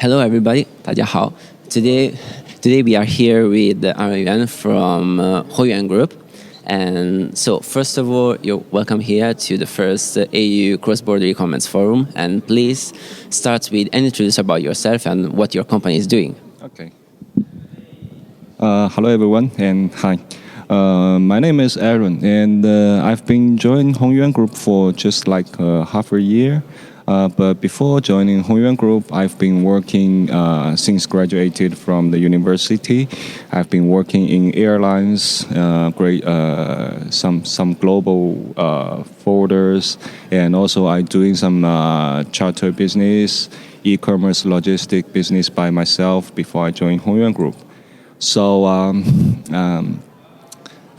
Hello, everybody. 大家好. Today we are here with Yuan from Hongyuan Group. And so, first of all, you're welcome here to the first AU Cross-Border E-Commerce Forum. And please start with and introduce about yourself and what your company is doing. Okay. Hello, everyone, and hi. My name is Aaron, and I've been joining Hongyuan Group for just like half a year. But before joining Hongyuan Group, I've been working since graduated from the university. I've been working in airlines, some global forwarders, and also I'm doing some charter business, e-commerce logistic business by myself before I joined Hongyuan Group. So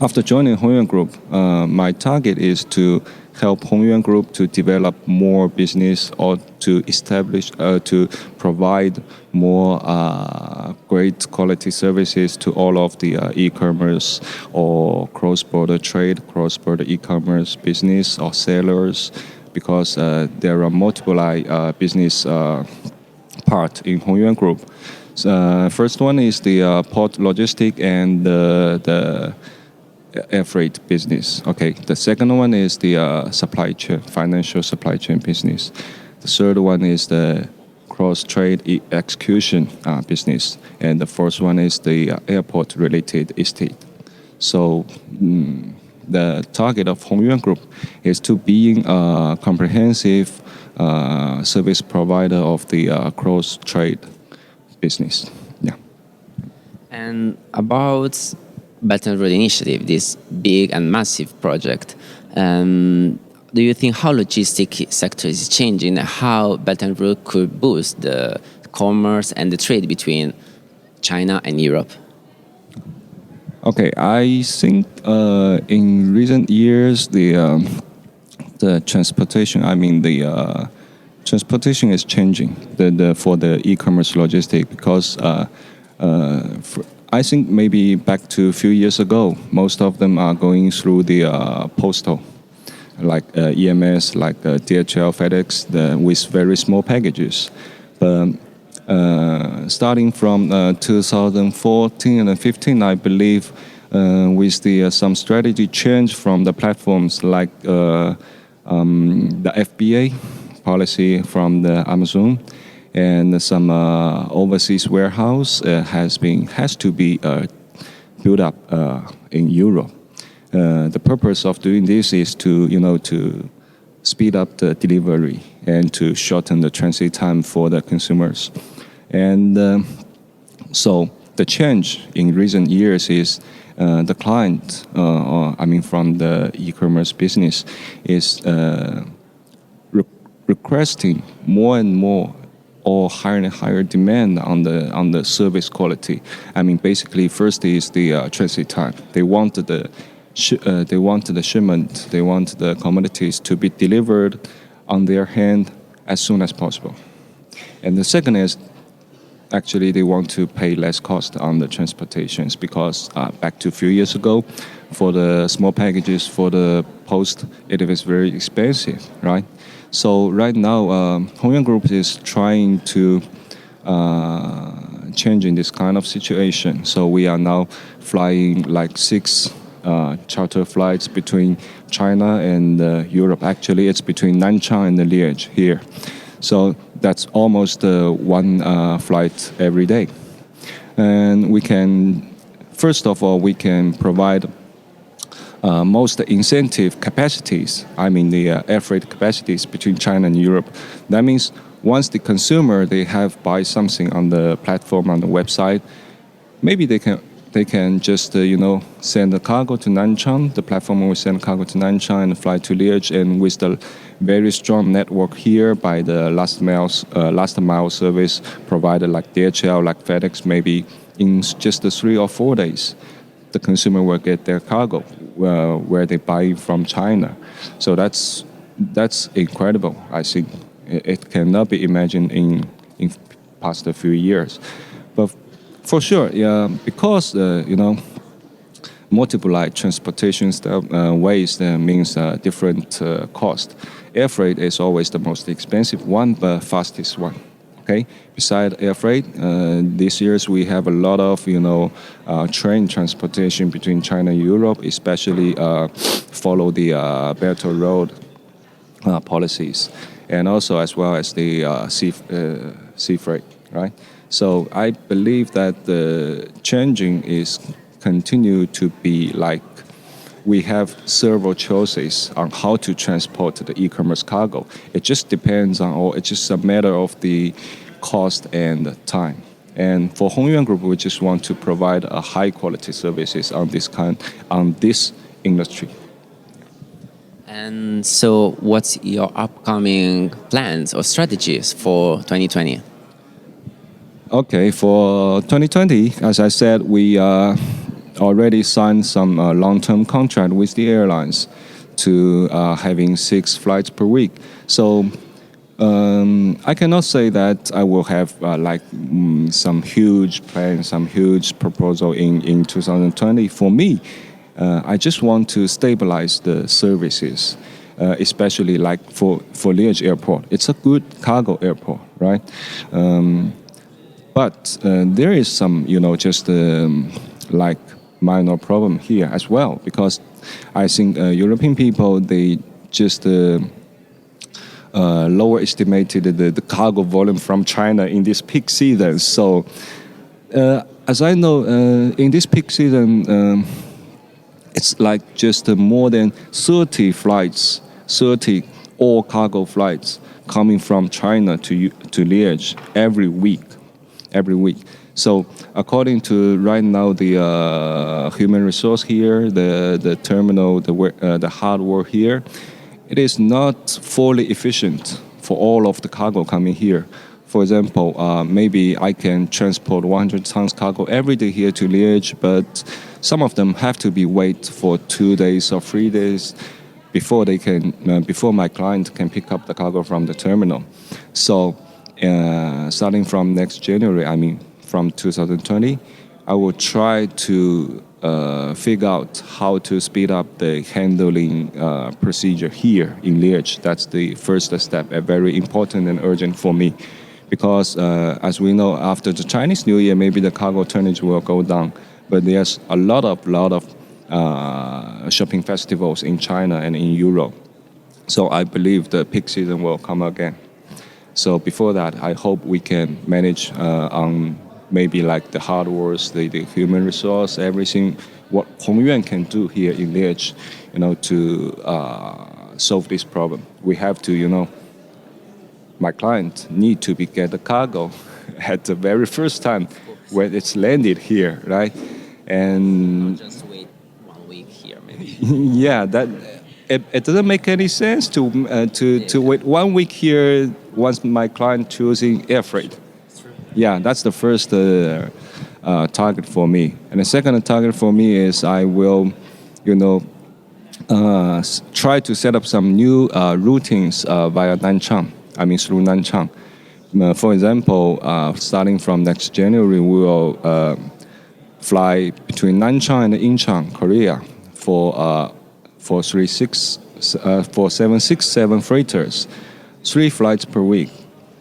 after joining Hongyuan Group, my target is to help Hongyuan Group to develop more business or to establish, to provide more great quality services to all of the e-commerce or cross-border trade, cross-border e-commerce business or sellers, because there are multiple business part in Hongyuan Group. First one is the port logistic and the air freight business. Okay. The second one is the supply chain, financial supply chain business. The third one is the cross-trade execution business. And the fourth one is the airport-related estate. So the target of Hongyuan Group is to being a comprehensive service provider of the cross-trade business. Yeah. And about Belt and Road Initiative, this big and massive project, do you think how logistic sector is changing and how Belt and Road could boost the commerce and the trade between China and Europe? Okay, I think in recent years the transportation, transportation is changing for the e-commerce logistic because I think maybe back to a few years ago, most of them are going through the postal, like EMS, like DHL, FedEx, with very small packages. But starting from 2014 and 15, I believe, with some strategy change from the platforms like the FBA policy from the Amazon, and some overseas warehouse has to be built up in Europe. The purpose of doing this is to speed up the delivery and to shorten the transit time for the consumers. And so the change in recent years is the client, from the e-commerce business, is requesting more and more or higher and higher demand on the service quality. Basically, first is the transit time. They want the shipment, they want the commodities to be delivered on their hand as soon as possible. And the second is actually they want to pay less cost on the transportations because back to a few years ago, for the small packages for the post, it was very expensive, right? So right now, Hongyuan Group is trying to changing this kind of situation. So we are now flying like 6 charter flights between China and Europe. Actually, it's between Nanchang and Liège here. So that's almost one flight every day. And first of all, we can provide most incentive capacities, the air freight capacities between China and Europe. That means once the consumer, they have buy something on the platform, on the website, maybe they can just send the cargo to Nanchang. The platform will send cargo to Nanchang and fly to Liège, and with the very strong network here by the last mile service provider like DHL, like FedEx, maybe in just 3 or 4 days, the consumer will get their cargo where they buy from China. So that's incredible. I think it cannot be imagined in past a few years. But for sure, because multiple transportation ways means different cost. Air freight is always the most expensive one, but fastest one. Okay. Besides air freight, this years we have a lot of train transportation between China and Europe, especially follow the Belt and Road policies, and also as well as the sea freight, right? So I believe that the changing is continue to be like we have several choices on how to transport the e-commerce cargo. It just depends on, or it's just a matter of the cost and time. And for Hongyuan Group, we just want to provide a high quality services on this industry. And so, what's your upcoming plans or strategies for 2020? Okay, for 2020, as I said, we already signed some long-term contract with the airlines to having 6 flights per week. So I cannot say that I will have some huge plan, some huge proposal in 2020. For me, I just want to stabilize the services, especially like for Liège Airport. It's a good cargo airport, right? But there is some, like minor problem here as well, because I think European people, they just lower estimated the cargo volume from China in this peak season. So as I know, in this peak season, it's like just more than 30 flights, 30 all cargo flights coming from China to Liège every week. So according to right now the human resource here, the terminal, the hardware here, it is not fully efficient for all of the cargo coming here. For example, maybe I can transport 100 tons cargo every day here to Liège, but some of them have to be wait for 2 days or 3 days before before my client can pick up the cargo from the terminal. So starting from next January, from 2020, I will try to figure out how to speed up the handling procedure here in Liège. That's the first step, very important and urgent for me. Because as we know, after the Chinese New Year, maybe the cargo tonnage will go down. But there's a lot of shopping festivals in China and in Europe. So I believe the peak season will come again. So before that, I hope we can manage on maybe like the hardwares, the human resource, everything, what Hongyuan can do here in Liège, to solve this problem. We have to, my client need to get the cargo at the very first time when it's landed here, right? And Just wait 1 week here, maybe. yeah, that it doesn't make any sense to wait 1 week here once my client choosing air freight. Yeah, that's the first target for me. And the second target for me is I will, try to set up some new routines via Nanchang. Through Nanchang. For example, starting from next January, we will fly between Nanchang and Incheon, Korea, for 767 freighters, 3 flights per week.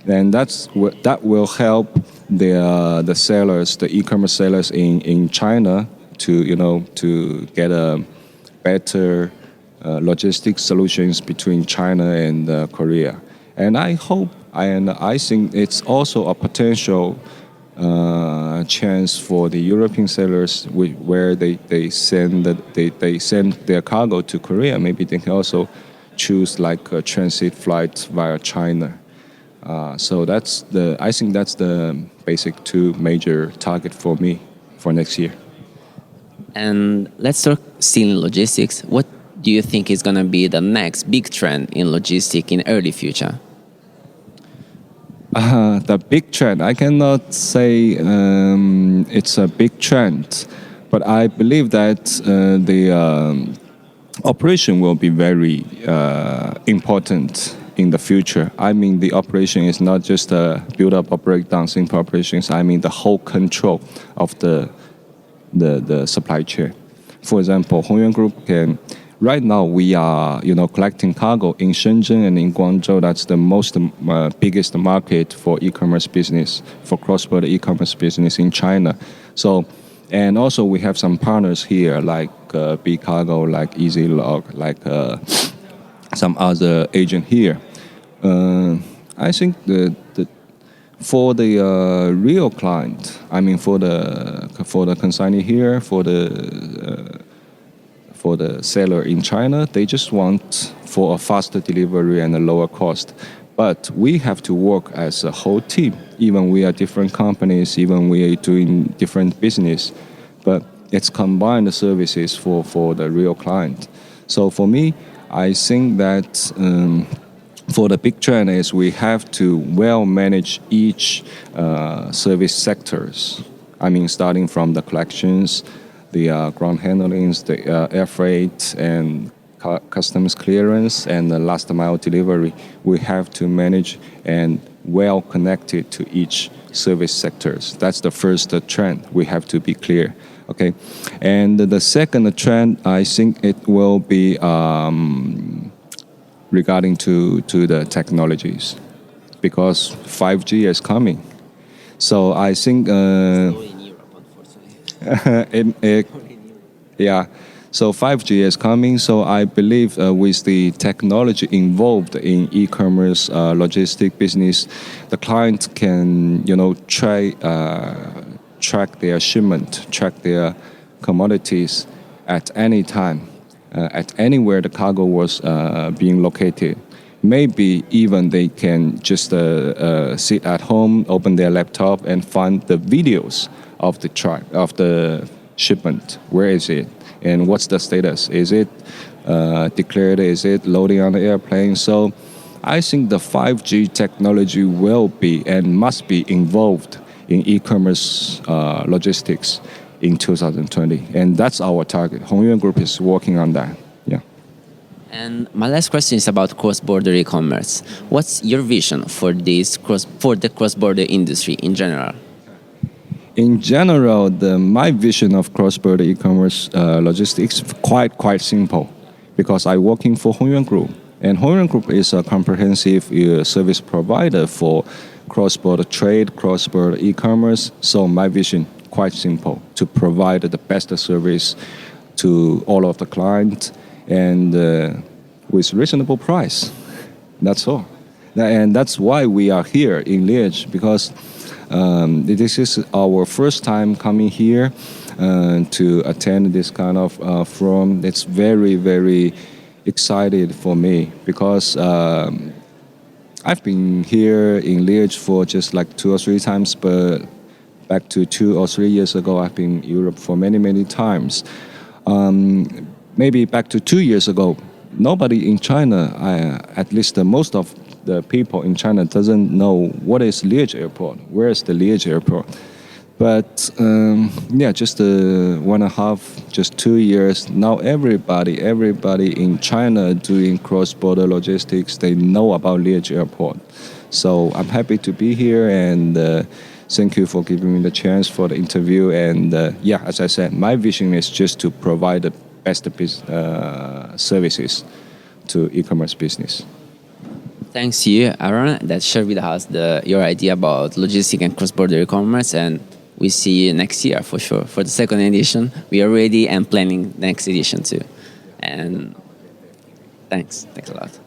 And that will help the sellers, the e-commerce sellers in China to get a better logistics solutions between China and Korea. And I hope and I think it's also a potential chance for the European sellers where they send their cargo to Korea. Maybe they can also choose like a transit flight via China. So I think that's the basic 2 major target for me for next year. And let's talk still in logistics. What do you think is going to be the next big trend in logistics in early future? The big trend, I cannot say it's a big trend, but I believe that the operation will be very important in the future. The operation is not just a build up or breakdown simple operations. The whole control of the supply chain. For example, Hongyuan Group can right now we are, collecting cargo in Shenzhen and in Guangzhou. That's the most biggest market for e-commerce business, for cross-border e-commerce business in China. So, and also we have some partners here like B Cargo, like EasyLog, like some other agent here. I think for the real client, I mean for the consignee here, for the seller in China, they just want for a faster delivery and a lower cost. But we have to work as a whole team. Even we are different companies, even we are doing different business, but it's combined services for the real client. So for me, I think that for the big trend is we have to well manage each service sectors. I mean, starting from the collections, the ground handlings, the air freight, and customs clearance, and the last mile delivery. We have to manage and well connected to each service sectors. That's the first trend. We have to be clear. Okay, and the second trend, I think it will be regarding to the technologies, because 5G is coming. So I think yeah. So 5G is coming. So I believe with the technology involved in e-commerce logistic business, the client can track their shipment, track their commodities at any time, at anywhere the cargo was being located. Maybe even they can just sit at home, open their laptop, and find the videos of the shipment. Where is it? And what's the status? Is it declared? Is it loading on the airplane? So I think the 5G technology will be and must be involved in e-commerce logistics in 2020. And that's our target. Hongyuan Group is working on that. Yeah. And my last question is about cross-border e-commerce. What's your vision for the cross-border industry in general? In general, my vision of cross-border e-commerce logistics is quite simple, because I'm working for Hongyuan Group, and Hongyuan Group is a comprehensive service provider for cross-border trade, cross-border e-commerce. So my vision quite simple: to provide the best service to all of the clients and with reasonable price. That's all, and that's why we are here in Liège, because this is our first time coming here to attend this kind of forum. It's very, very excited for me, because I've been here in Liège for just like 2 or 3 times, but back to 2 or 3 years ago, I've been in Europe for many, many times. Maybe back to 2 years ago, nobody in China, at least most of the people in China doesn't know what is Liège Airport, where is the Liège Airport. But just 1.5, just 2 years, now everybody in China doing cross-border logistics, they know about Liège Airport. So I'm happy to be here, and thank you for giving me the chance for the interview. And as I said, my vision is just to provide the best services to e-commerce business. Thanks to you, Aaron, that shared with us your idea about logistics and cross-border e-commerce, and we see you next year for sure for the second edition. We are ready and planning next edition too. And thanks a lot.